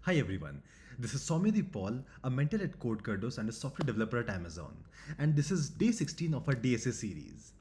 Hi everyone, this is Soumyadi Paul, a mentor at CodeKerdos and a software developer at Amazon. And this is day 16 of our DSA series.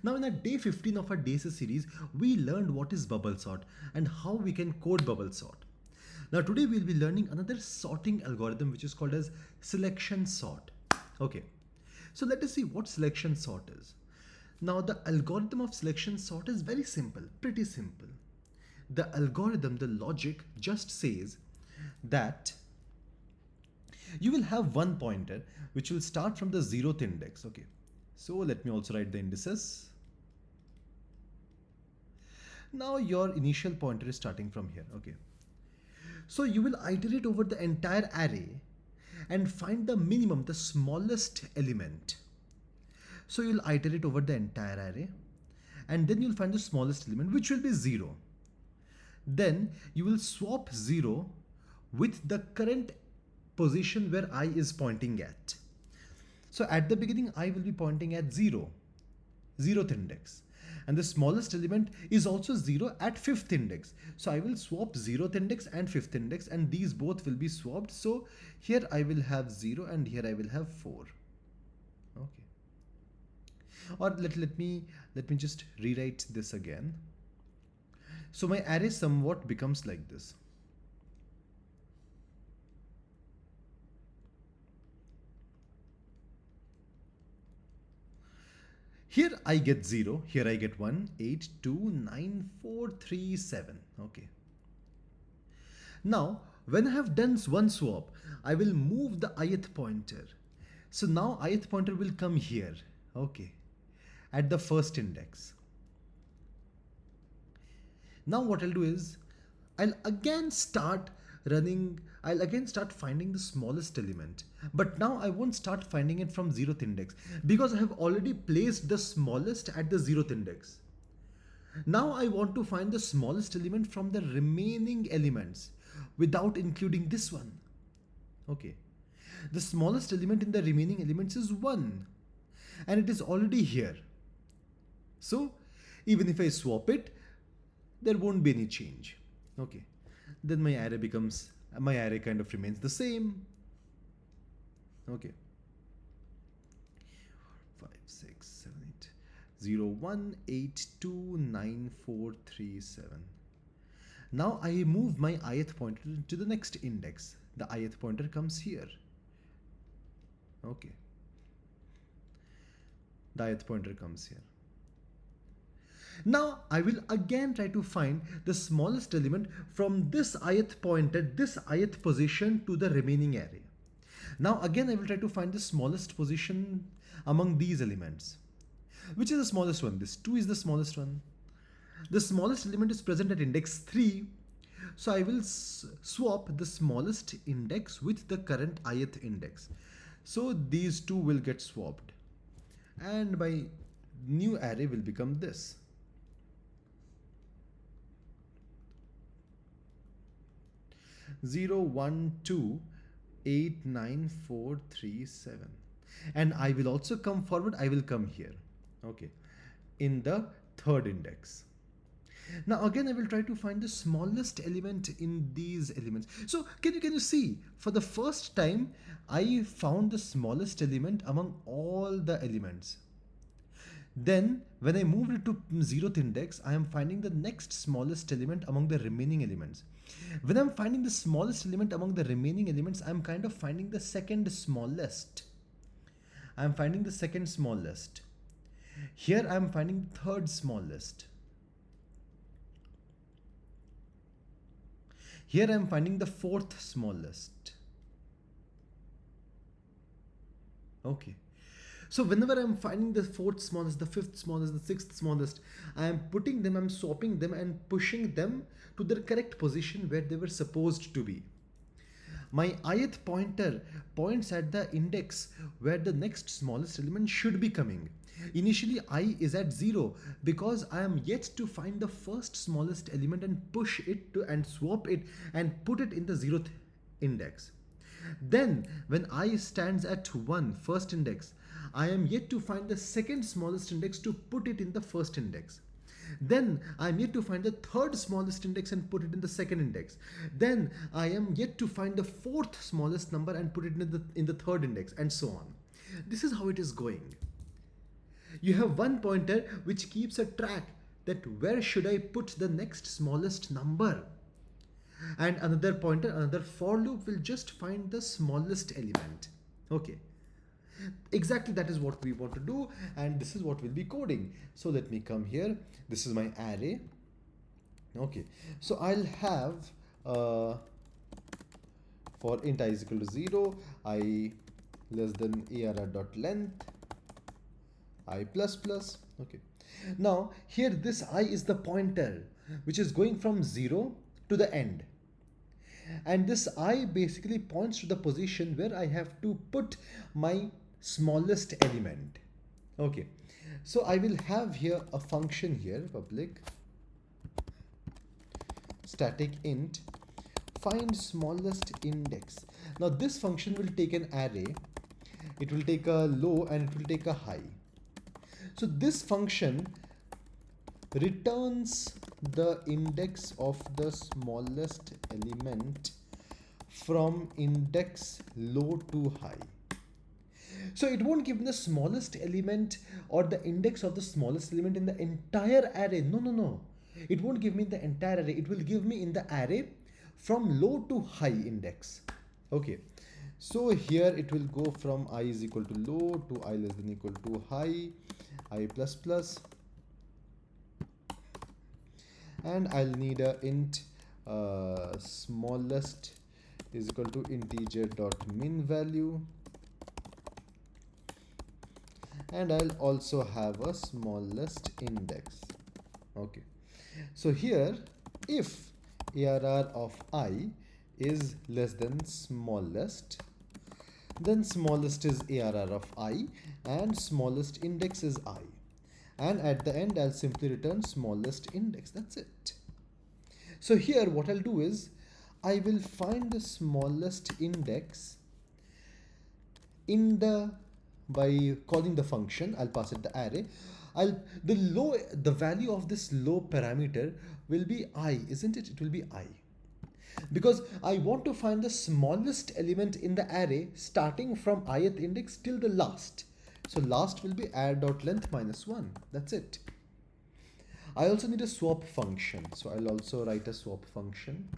Now in our day 15 of our DSA series, we learned what is bubble sort and how we can code bubble sort. Now today we'll be learning another sorting algorithm which is called as selection sort. Okay, so let us see what selection sort is. Now the algorithm of selection sort is very simple, pretty simple. The algorithm, the logic just says that you will have one pointer which will start from the 0th index. Okay, so let me also write the indices. Now your initial pointer is starting from here. Okay, so you will iterate over the entire array and find the minimum, the smallest element. So you'll iterate over the entire array and then you'll find the smallest element, which will be 0. Then you will swap 0 with the current position where I is pointing at. So at the beginning I will be pointing at 0, 0th index, and the smallest element is also 0 at 5th index. So I will swap 0th index and 5th index, and these both will be swapped. So here I will have 0 and here I will have 4. Okay. Or let me just rewrite this again. So my array somewhat becomes like this. Here I get 0, here I get 1, 8, 2, 9, 4, 3, 7. Okay. Now, when I have done one swap, I will move the ith pointer. So now ith pointer will come here. Okay. At the first index. Now what I'll do is, I'll again start finding the smallest element. But now I won't start finding it from 0th index because I have already placed the smallest at the 0th index. Now I want to find the smallest element from the remaining elements without including this one. Okay. The smallest element in the remaining elements is 1 and it is already here. So even if I swap it, there won't be any change. Okay. Then my array kind of remains the same. Okay. 5, 6, 7, 8, 0, 1, 8, 2, 9, 4, 3, 7. Now I move my ith pointer to the next index. The ith pointer comes here. Okay. The ith pointer comes here. Now I will again try to find the smallest element from this ith pointer, this ith position to the remaining array. Now again I will try to find the smallest position among these elements. Which is the smallest one? This 2 is the smallest one. The smallest element is present at index 3. So I will swap the smallest index with the current ith index. So these two will get swapped. And my new array will become this. 0, 1, 2, 8, 9, 4, 3, 7. And I will also come forward, I will come here. Okay. In the third index. Now again I will try to find the smallest element in these elements. So can you see, for the first time I found the smallest element among all the elements. Then when I moved it to 0th index, I am finding the next smallest element among the remaining elements. When I'm finding the smallest element among the remaining elements, I'm kind of finding the second smallest. I'm finding the second smallest. Here I'm finding the third smallest. Here I'm finding the fourth smallest. Okay. So whenever I'm finding the fourth smallest, the fifth smallest, the sixth smallest, I'm swapping them and pushing them to their correct position where they were supposed to be. My ith pointer points at the index where the next smallest element should be coming. Initially I is at 0 because I am yet to find the first smallest element and push it to and swap it and put it in the 0th index. Then when I stands at 1, first index, I am yet to find the second smallest index to put it in the first index. Then I am yet to find the third smallest index and put it in the second index. Then I am yet to find the fourth smallest number and put it in the third index, and so on. This is how it is going. You have one pointer which keeps a track that where should I put the next smallest number. And another pointer, another for loop will just find the smallest element. Okay. Exactly, that is what we want to do, and this is what we'll be coding. So let me come here. This is my array. Okay, so I'll have for int I is equal to 0, I less than arr.length, I plus plus. Okay, now here this I is the pointer which is going from 0 to the end. And this I basically points to the position where I have to put my smallest element. Okay, so I will have here a function here, public static int find smallest index. Now this function will take an array, it will take a low and it will take a high. So this function returns the index of the smallest element from index low to high. So it won't give me the smallest element or the index of the smallest element in the entire array. No. It won't give me the entire array. It will give me in the array from low to high index. Okay. So here it will go from I is equal to low to I less than equal to high, I plus plus. And I'll need a int smallest is equal to integer dot min value. And I'll also have a smallest index. Okay, so here if arr of I is less than smallest, then smallest is arr of I and smallest index is I, and at the end I'll simply return smallest index. That's it. So here what I'll do is I will find the smallest index in the by calling the function. I'll pass it the array. The value of this low parameter will be I, isn't it? It will be I, because I want to find the smallest element in the array starting from ith index till the last. So last will be add.length minus 1. That's it. I also need a swap function, so I'll also write a swap function.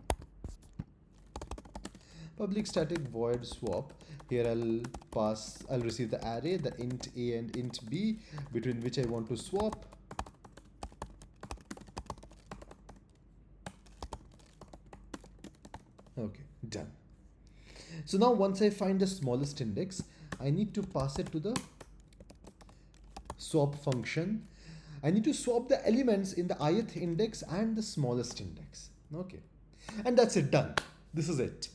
Public static void swap. Here I'll receive the array, the int a and int b, between which I want to swap. Okay, done. So now once I find the smallest index, I need to pass it to the swap function. I need to swap the elements in the ith index and the smallest index. Okay, and that's it, done. This is it.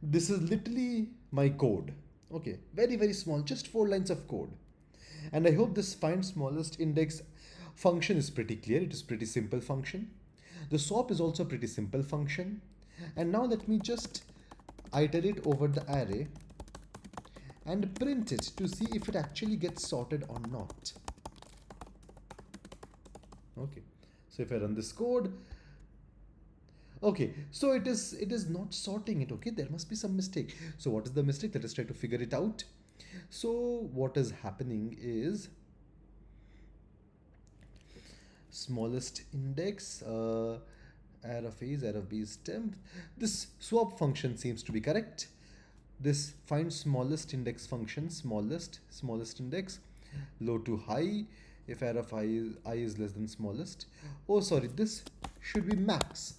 This is literally my code. Okay, very small, just 4 lines of code. And I hope this find smallest index function is pretty clear. It is pretty simple function. The swap is also a pretty simple function. And now let me just iterate over the array and print it to see if it actually gets sorted or not. Okay, so if I run this code, okay, so it is not sorting it. Okay, there must be some mistake. So what is the mistake? Let us try to figure it out. So what is happening is smallest index, array of A is array of B is temp. This swap function seems to be correct. This find smallest index function, smallest index, low to high, if array of I is less than smallest. Oh sorry, this should be max.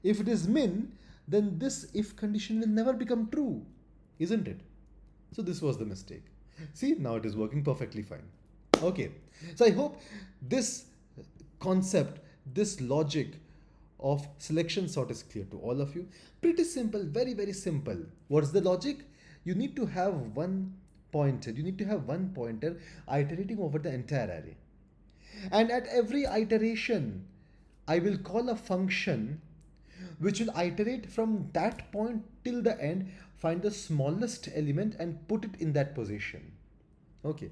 If it is min, then this if condition will never become true, isn't it? So this was the mistake. See, now it is working perfectly fine. Okay, so I hope this concept, this logic of selection sort is clear to all of you. Pretty simple, very simple. What's the logic? You need to have one pointer. You need to have one pointer iterating over the entire array. And at every iteration, I will call a function which will iterate from that point till the end, find the smallest element and put it in that position. Okay.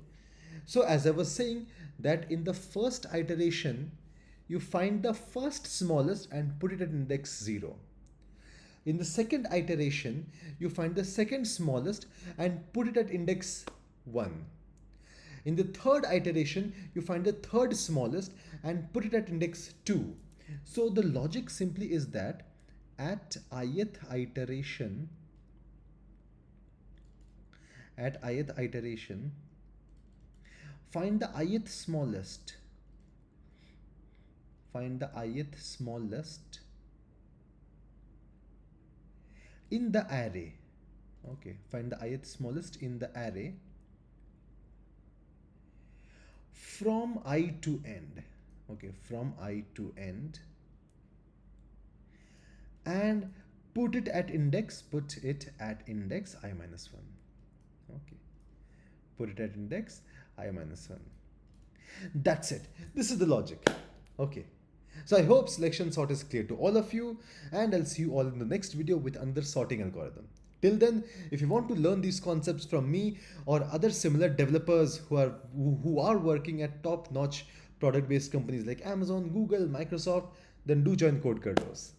So as I was saying, that in the first iteration, you find the first smallest and put it at index 0. In the second iteration, you find the second smallest and put it at index 1. In the third iteration, you find the third smallest and put it at index 2. So the logic simply is that at ith iteration, find the ith smallest. Find the ith smallest in the array. Okay, find the ith smallest in the array from I to end. Okay, from I to end, and put it at index I minus 1. Okay, put it at index I minus 1. That's it. This is the logic. Okay. So I hope selection sort is clear to all of you, and I'll see you all in the next video with another sorting algorithm. Till then, if you want to learn these concepts from me or other similar developers who are working at top-notch product-based companies like Amazon, Google, Microsoft, then do join CodeKerdos.